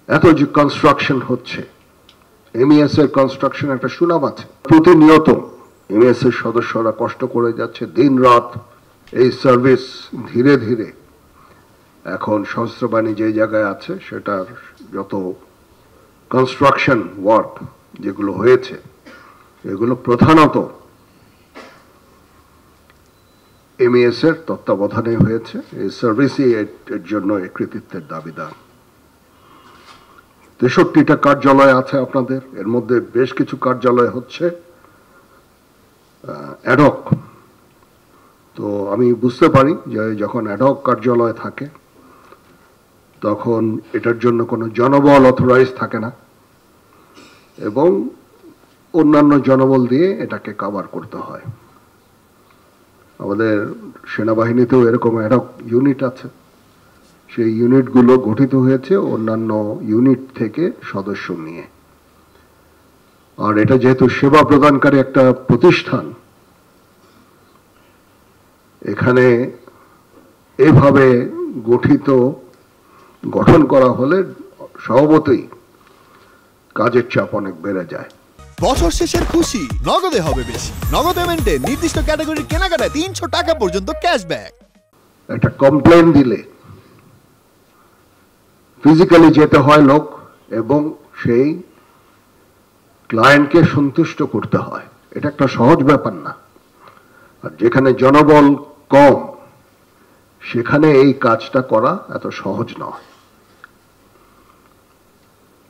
এত যে কনস্ট্রাকশন হচ্ছে, এমইএস এর কনস্ট্রাকশন একটা সুনাম আছে। প্রতিনিয়ত এমইএস এর সদস্যরা কষ্ট করে যাচ্ছে দিন রাত। এই সার্ভিস ধীরে ধীরে এখন সহস্র বাণী যে জায়গায় আছে সেটার যত কনস্ট্রাকশন ওয়ার্ক যেগুলো হয়েছে এগুলো প্রধানত এমইএস এর তত্ত্বাবধানে হয়েছে। এই সার্ভিসই এর জন্য এই কৃতিত্বের দাবিদার। 63টা কার্যালয় আছে আপনাদের, এর মধ্যে বেশ কিছু কার্যালয় হচ্ছে অ্যাডহক। তো আমি বুঝতে পারি যে যখন অ্যাডহক কার্যালয় থাকে তখন এটার জন্য কোনো জনবল অথরাইজ থাকে না এবং অন্যান্য জনবল দিয়ে এটাকে কভার করতে হয়। আমাদের সেনাবাহিনীতেও এরকম অ্যাডহক ইউনিট আছে। সেই ইউনিটগুলো গঠিত হয়েছে অন্যান্য ইউনিট থেকে সদস্য নিয়ে। আর এটা যেহেতু সেবা প্রদানকারী একটা প্রতিষ্ঠান, এখানে এভাবে গঠন করা হলে স্বভাবতই কাজের চাপ অনেক বেড়ে যায়। বছর শেষের খুশি নগদে হবে বেশি। নগদ পেমেন্টে নির্দিষ্ট ক্যাটাগরির কেনাকাটায় 300 টাকা পর্যন্ত ক্যাশব্যাক। একটা কমপ্লেন দিলে ফিজিক্যালি যেতে হয় লোক এবং সেই ক্লায়েন্টকে সন্তুষ্ট করতে হয়। এটা একটা সহজ ব্যাপার না। আর যেখানে জনবল কম সেখানে এই কাজটা করা এত সহজ নয়।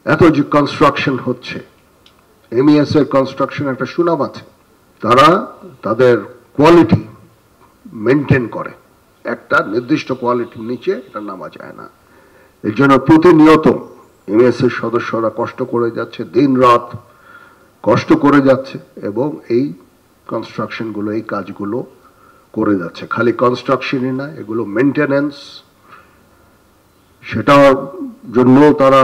এত যে কনস্ট্রাকশন হচ্ছে, এমইএস এর কনস্ট্রাকশন একটা সুনাম আছে। তারা তাদের কোয়ালিটি মেনটেন করে, একটা নির্দিষ্ট কোয়ালিটির নিচে এটা নামা যায় না। এর জন্য প্রতিনিয়ত এমইএস এর সদস্যরা কষ্ট করে যাচ্ছে, দিন রাত কষ্ট করে যাচ্ছে এবং এই কনস্ট্রাকশনগুলো, এই কাজগুলো করে যাচ্ছে। খালি কনস্ট্রাকশনই না, এগুলো মেনটেন্যান্স, সেটার জন্য তারা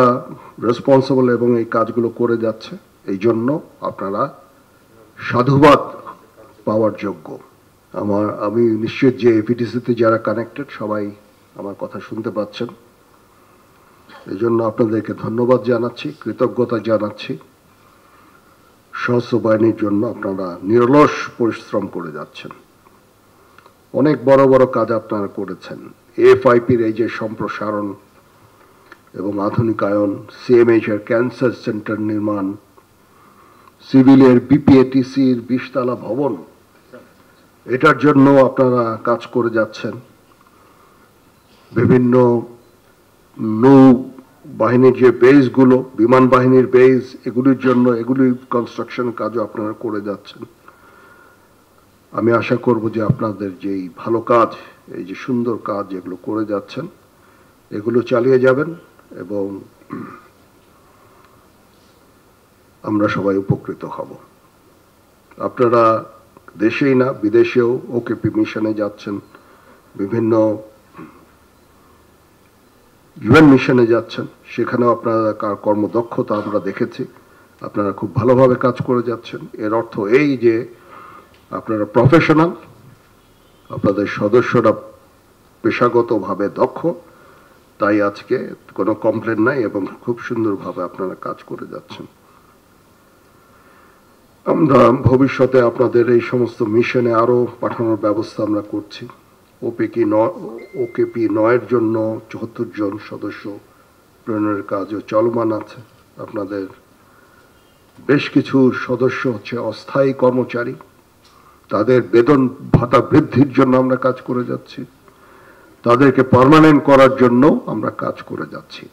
রেসপন্সিবল এবং এই কাজগুলো করে যাচ্ছে। এই জন্য আপনারা সাধুবাদ পাওয়ার যোগ্য। আমি নিশ্চিত যে এপিডিসিতে যারা কানেক্টেড সবাই আমার কথা শুনতে পাচ্ছেন। এই জন্য আপনাদেরকে ধন্যবাদ জানাচ্ছি, কৃতজ্ঞতা জানাচ্ছি। সশস্ত্র বাহিনীর জন্য আপনারা নিরলস পরিশ্রম করে যাচ্ছেন। অনেক বড় বড় কাজ আপনারা করেছেন। এএফআইপির এই যে সম্প্রসারণ এবং আধুনিকায়ন, সিএমএইচ এর ক্যান্সার সেন্টার নির্মাণ, সিভিলের বিপিএটিসির 20 তলা ভবন, এটার জন্য আপনারা কাজ করে যাচ্ছেন। বিভিন্ন নৌ বাহিনীর যে বেসগুলো, বিমান বাহিনীর বেস, এগুলির জন্য এগুলির কনস্ট্রাকশন কাজও আপনারা করে যাচ্ছেন। আমি আশা করব যে আপনাদের যেই ভালো কাজ, এই যে সুন্দর কাজ যেগুলো করে যাচ্ছেন এগুলো চালিয়ে যাবেন এবং আমরা সবাই উপকৃত হব। আপনারা দেশেই না বিদেশেও ওকেপি মিশনে যাচ্ছেন, বিভিন্ন ইউএন মিশনে যাচ্ছেন, সেখানেও আপনারা কর্মদক্ষতা আমরা দেখেছি। আপনারা খুব ভালোভাবে কাজ করে যাচ্ছেন। এর অর্থ এই যে আপনারা প্রফেশনাল, আপনাদের সদস্যরা পেশাগতভাবে দক্ষ, তাই আজকে কোনো কমপ্লেন নাই এবং খুব সুন্দরভাবে আপনারা কাজ করে যাচ্ছেন। আমরা ভবিষ্যতে আপনাদের এই সমস্ত মিশনে আরো পাঠানোর ব্যবস্থা আমরা করছি। ওকেপি 9 জন্য 74 জন সদস্য প্রেরণের কাজও চলমান আছে। আপনাদের বেশ কিছু সদস্য হচ্ছে অস্থায়ী কর্মচারী, তাদের বেতন ভাতা বৃদ্ধির জন্য আমরা কাজ করে যাচ্ছি। তাদেরকে পার্মানেন্ট করার জন্য আমরা কাজ করে যাচ্ছি।